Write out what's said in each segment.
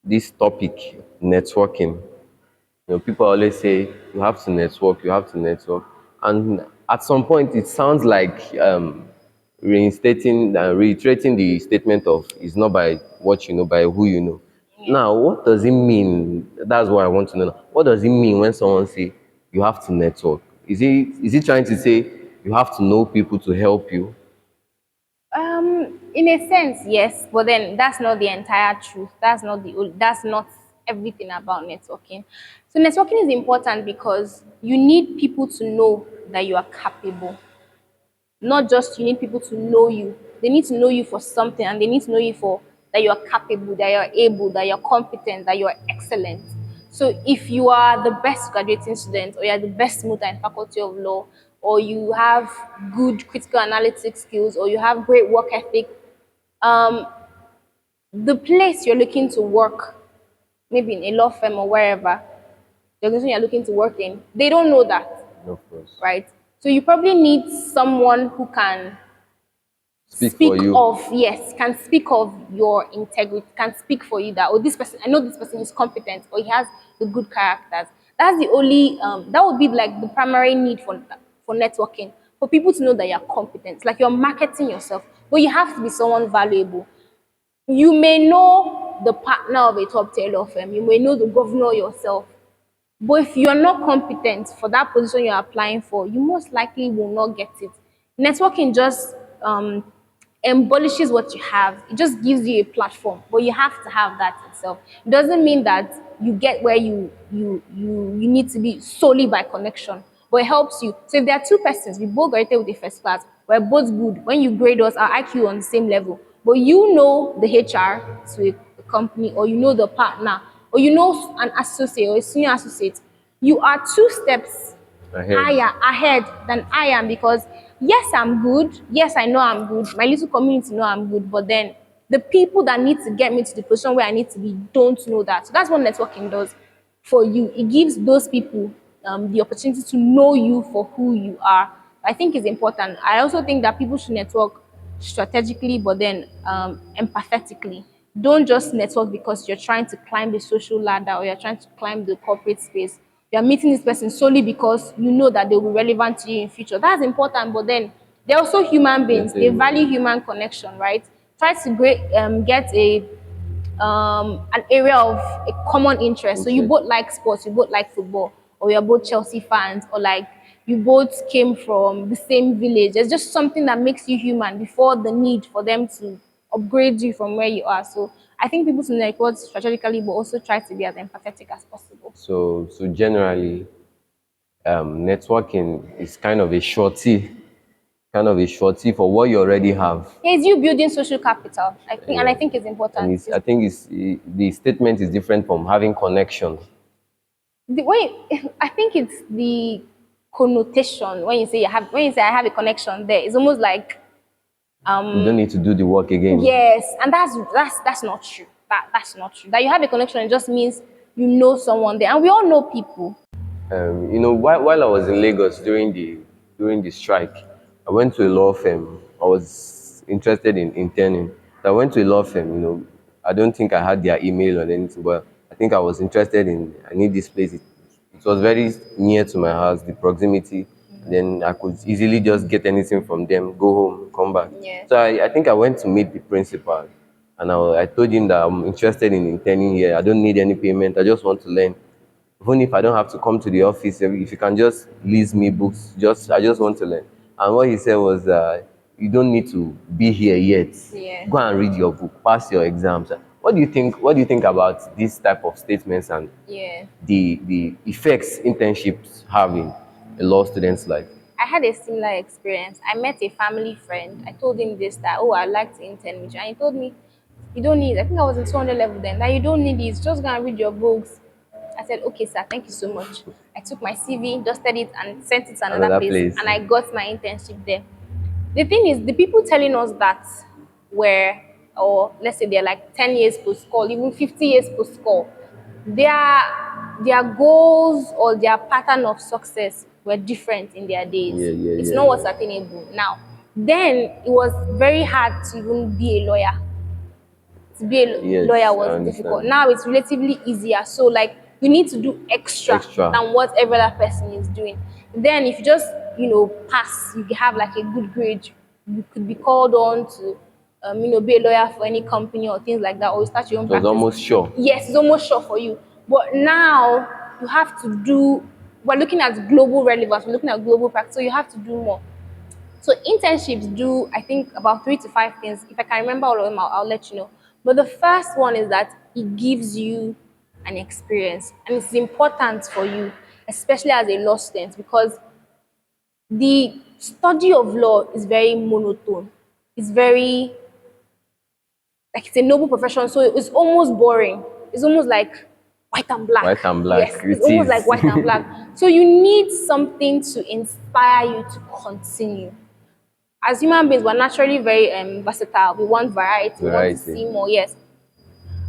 This topic, networking. People always say you have to network, you have to network, and at some point it sounds like reiterating the statement of "it's not by what you know, by who you know." Now, what does it mean? That's what I want to know. What does it mean when someone say you have to network? Is it trying to say you have to know people to help you? In a sense, yes, but then that's not the entire truth. That's not everything about networking. So networking is important because you need people to know that you are capable. Not just you need people to know you. They need to know you for something, and they need to know you for that you are capable, that you're able, that you're competent, that you're excellent. So if you are the best graduating student, or you're the best motor in faculty of law, or you have good critical analytic skills, or you have great work ethic, um, the place you're looking to work, maybe in a law firm or wherever, the organization you're looking to work in, they don't know that, Of course. right? So you probably need someone who can Speak for you. yes, can speak of your integrity, can speak for you that, oh, this person, I know this person is competent, or he has the good characters. That's the only that would be like the primary need for networking, for people to know that you're competent. It's like you're marketing yourself, but you have to be someone valuable. You may know the partner of a top tier law firm, you may know the governor yourself, but if you're not competent for that position you're applying for, you most likely will not get it. Networking just embellishes what you have. It just gives you a platform, but you have to have that itself. It doesn't mean that you get where you need to be solely by connection, but it helps you. So if there are two persons, we both graduated with a first class, we're both good. When you grade us, our IQ on the same level, but you know the HR to a company, or you know the partner, or you know an associate or a senior associate, you are two steps Ahead. higher ahead than I am, because yes, I'm good. Yes, I know I'm good. My little community know I'm good, but then the people that need to get me to the position where I need to be don't know that. So that's what networking does for you. It gives those people the opportunity to know you for who you are. I think it's important. I also think that people should network strategically, but then empathetically. Don't just network because you're trying to climb the social ladder, or you're trying to climb the corporate space. You're meeting this person solely because you know that they'll be relevant to you in future. That's important, but then they're also human beings. They value human connection, right? Try to get an area of a common interest. So you Interest. both like sports, you both like football, or you're both Chelsea fans, or like you both came from the same village. There's just something that makes you human before the need for them to upgrade you from where you are. So I think people should network strategically, but also try to be as empathetic as possible. So generally, networking is kind of a shorty for what you already have. Yeah, it's you building social capital. I Yeah, think it's and important. it's I think the statement is different from having connection. The way I think it's the connotation when you say I have a connection there. It's almost like You don't need to do the work again. yes, and that's not true. That's not true. That you have a connection, it just means you know someone there, and we all know people. While I was in Lagos during the strike, I went to a law firm. I was interested in interning. So I went to a law firm. I don't think I had their email or anything, but I think I was interested in. I need this place. It was very near to my house, the proximity. Then I could easily just get anything from them, go home, come back. Yes. So I think I went to meet the principal, and I told him that I'm interested in interning here. I don't need any payment. I just want to learn. Even if I don't have to come to the office, if you can just lease me books, I just want to learn. And what he said was, you don't need to be here yet. Yeah. Go and read your book, pass your exams. What do you think? What do you think about this type of statements and Yeah. the effects internships have in a law student's life? I had a similar experience. I met a family friend. I told him this that, oh, I'd like to intern with you. And he told me, you don't need, I think I was in 200 level then, that you don't need it. Just go and read your books. I said, okay, sir, thank you so much. I took my CV, dusted it, and sent it to another Another place. place. And I got my internship there. The thing is, the people telling us that were, or let's say they're like 10 years post call, even 50 years post call, their goals or their pattern of success were different in their days. Yeah, yeah, It's yeah, not what's yeah. attainable now. Then it was very hard to even be a lawyer to be a lawyer Yes, I was difficult. understand. Now it's relatively easier. So like you need to do extra Extra. than what every other person is doing. Then if you just pass, you have like a good grade, you could be called on to be a lawyer for any company or things like that, or you start your own It was practice. almost sure. Yes, it's almost sure for you. But now you have to do. We're looking at global relevance. We're looking at global practice, so you have to do more. So internships do, I think, about 3 to 5 things. If I can remember all of them, I'll let you know. But the first one is that it gives you an experience, and it's important for you, especially as a law student, because the study of law is very monotone. It's very like it's a noble profession, so it's almost boring. It's almost like white and black. White and black. Yes, it's It almost like is. white and black. So you need something to inspire you to continue. As human beings, we're naturally very versatile. We want variety, we want to Variety. see more, yes.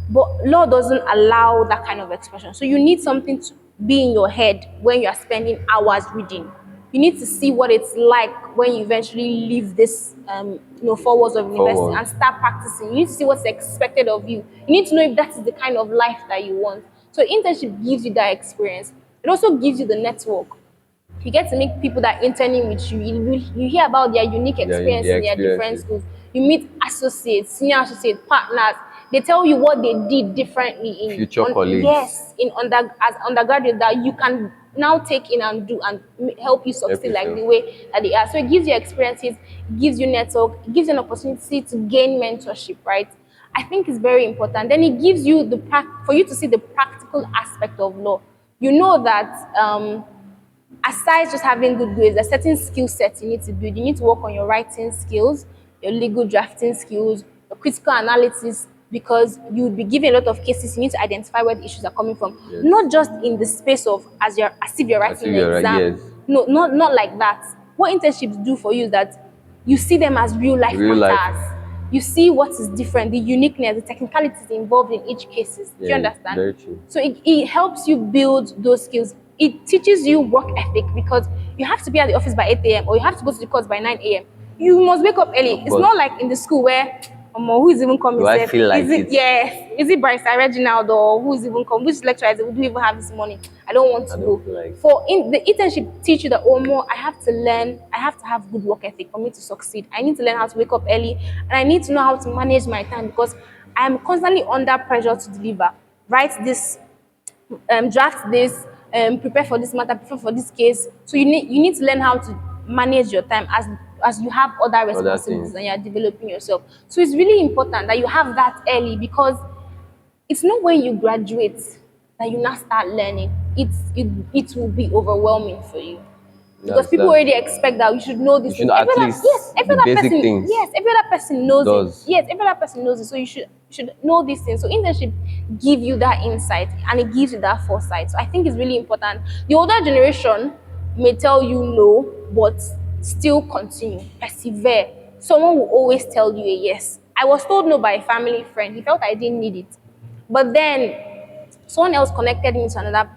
But law doesn't allow that kind of expression. So you need something to be in your head when you are spending hours reading. You need to see what it's like when you eventually leave this, 4 walls of university Forward. and start practicing. You need to see what's expected of you. You need to know if that is the kind of life that you want. So internship gives you that experience. It also gives you the network. You get to meet people that are interning with you. You hear about their unique experience Their in their different experiences. schools. You meet associates, senior associates, partners. They tell you what they did differently Future colleagues. as undergraduate that you can now take in and do and help you Help succeed like yourself. the way that they are. So it gives you experiences, it gives you network, it gives you an opportunity to gain mentorship, right? I think it's very important. Then it gives you for you to see the practical aspect of law. You know that aside just having good grades, there's certain skill sets you need to build. You need to work on your writing skills, your legal drafting skills, your critical analysis, because you would be given a lot of cases. You need to identify where the issues are coming from, Yes. not just in the space of as if you're As if writing an you're right. exam. Yes. No, not like that. What internships do for you is that you see them as real life Real life. matters. You see what is different, the uniqueness, the technicalities involved in each cases. Do you Yeah, understand? very true. So it helps you build those skills. It teaches you work ethic because you have to be at the office by 8 a.m. or you have to go to the course by 9 a.m. You must wake up early. Of It's not course. like in the school where who is even coming? Do I Sef? feel like Is it it? yes? Is it Barrister Reginald or who is even coming? Which lecturer do we even have this morning? I don't want I to don't go. feel like For in the internship teach you that more I have to learn, I have to have good work ethic for me to succeed. I need to learn how to wake up early and I need to know how to manage my time because I'm constantly under pressure to deliver. Write this, draft this, prepare for this matter, prepare for this case. So you need to learn how to manage your time as you have other other responsibilities things. and you're developing yourself. So it's really important that you have that early because it's not when you graduate that you now start learning. It will be overwhelming for you because people That's already true. expect that you should know You these should things. know at least Every the other basic person, things. yes, every other person knows it. Does. Yes, every other person knows it. So you should know these things. So internship give you that insight and it gives you that foresight. So I think it's really important. The older generation may tell you no, but still continue, persevere. Someone will always tell you a yes. I was told no by a family friend. He felt I didn't need it. But then someone else connected me to another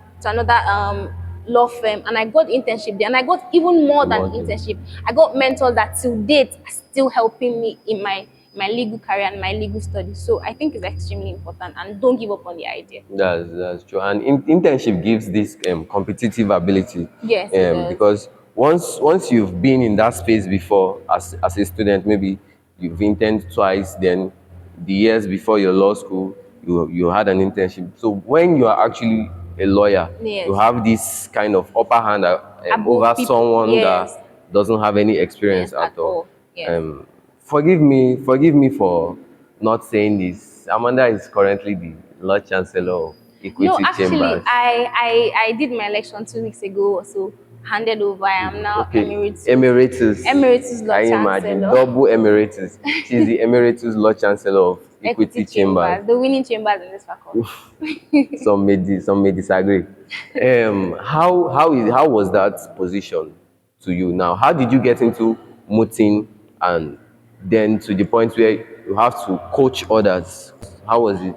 law firm and I got internship there and I got even more than More things. internship. I got mentors that till date are still helping me in my legal career and my legal studies. So I think it's extremely important and don't give up on the idea. That's true. And internship gives this competitive ability, Yes, it does. because once you've been in that space before as a student, maybe you've interned twice, then the years before your law school, you had an internship. So when you are actually a lawyer, you Yes. have this kind of upper hand over Above people. someone that Yes. doesn't have any experience Yes, at at all. all. Yes. Um, forgive me for not saying this. Amanda is currently the Lord Chancellor of No, Equity actually, Chambers. I did my election 2 weeks ago, so handed over. I am now Okay, emeritus. Law Can you imagine? Chancellor, Double emeritus. She's the emeritus Lord Chancellor of Equity Equity Chambers. Chambers, the winning chambers in this faculty. Some may disagree. How was that position to you? Now, how did you get into mooting and then to the point where you have to coach others? How was it?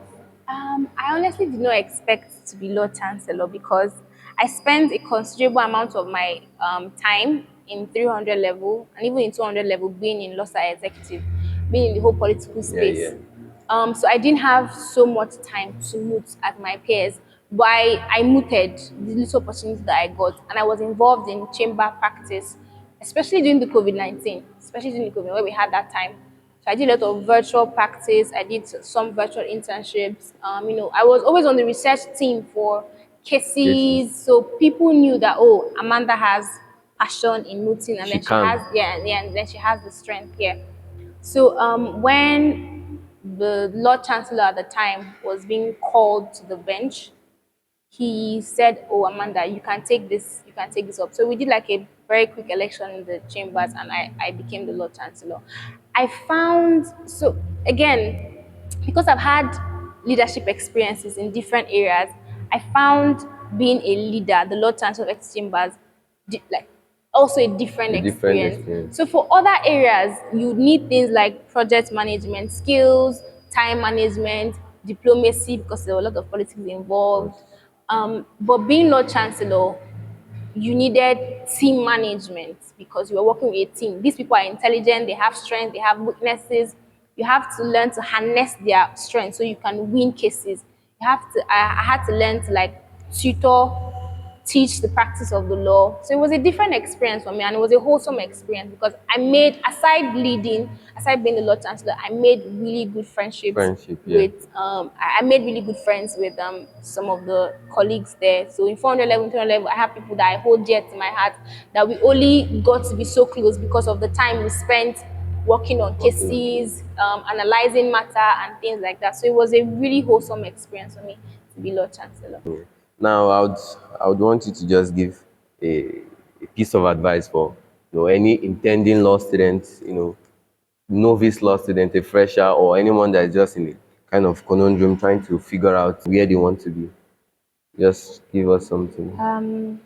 I honestly did not expect to be Lord Chancellor because I spent a considerable amount of my time in 300 level and even in 200 level being in Law Science Executive, being in the whole political Yeah, yeah. space. So I didn't have so much time to moot at my peers. But I mooted the little opportunities that I got, and I was involved in chamber practice, especially during the COVID-19, especially during the COVID where we had that time. So I did a lot of virtual practice. I did some virtual internships. I was always on the research team for cases, Cases. so people knew that, oh, Amanda has passion in mooting, and She then she has, can. yeah, and then she has the strength here. So when the Lord Chancellor at the time was being called to the bench, he said, "Oh, Amanda, you can take this up." So we did like a very quick election in the chambers, and I became the Lord Chancellor. I found, so again, because I've had leadership experiences in different areas, I found being a leader, the Lord Chancellor of X Chambers, like also a different A different experience. experience. So for other areas, you need things like project management skills, time management, diplomacy, because there were a lot of politics involved. Because But being Lord Chancellor, you needed team management because you were working with a team. These people are intelligent, they have strengths, they have weaknesses. You have to learn to harness their strengths so you can win cases. I had to learn to like tutor, teach the practice of the law. So it was a different experience for me, and it was a wholesome experience because I made, aside being the Lord Chancellor, I made really good friendships friendship, yeah. with, I made really good friends with some of the colleagues there. So in 411, 311, I have people that I hold dear to my heart that we only got to be so close because of the time we spent working on Working on. cases, analyzing matter and things like that. So it was a really wholesome experience for me to be Lord Chancellor. Now, I would want you to just give a piece of advice for any intending law students, novice law student, a fresher, or anyone that is just in a kind of conundrum trying to figure out where they want to be. Just give us something. Um,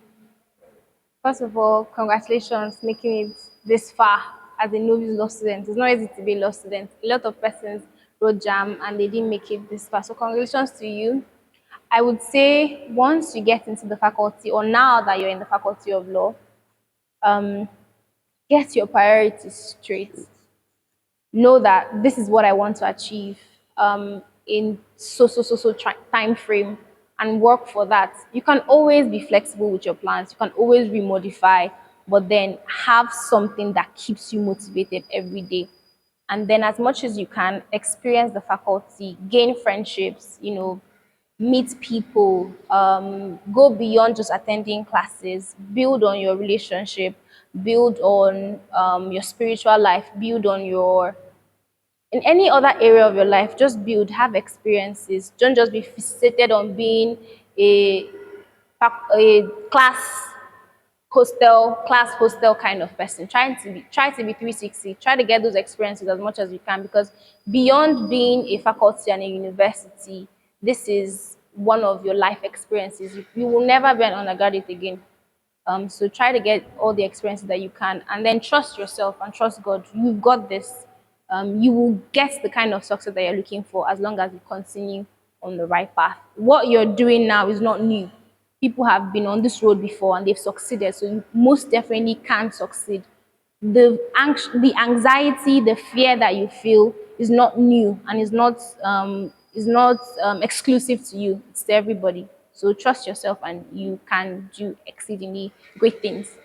First of all, congratulations making it this far as a novice law student. It's not easy to be a law student. A lot of persons wrote jam and they didn't make it this far. So congratulations to you. I would say once you get into the faculty, or now that you're in the faculty of law, get your priorities straight. Know that this is what I want to achieve in time frame, and work for that. You can always be flexible with your plans. You can always remodify, but then have something that keeps you motivated every day. And then, as much as you can, experience the faculty, gain friendships. Meet people, go beyond just attending classes, build on your relationship, build on your spiritual life, build on your, in any other area of your life, just build, have experiences. Don't just be fixated on being a, a class hostel kind of person. Try to be 360. Try to get those experiences as much as you can, because beyond being a faculty and a university, this is one of your life experiences. You will never be an undergraduate again. So try to get all the experiences that you can, and then trust yourself and trust God. You've got this. You will get the kind of success that you're looking for as long as you continue on the right path. What you're doing now is not new. People have been on this road before and they've succeeded, so you most definitely can succeed. The anxiety, the fear that you feel is not new, and is not exclusive to you. It's to everybody. So trust yourself, and you can do exceedingly great things.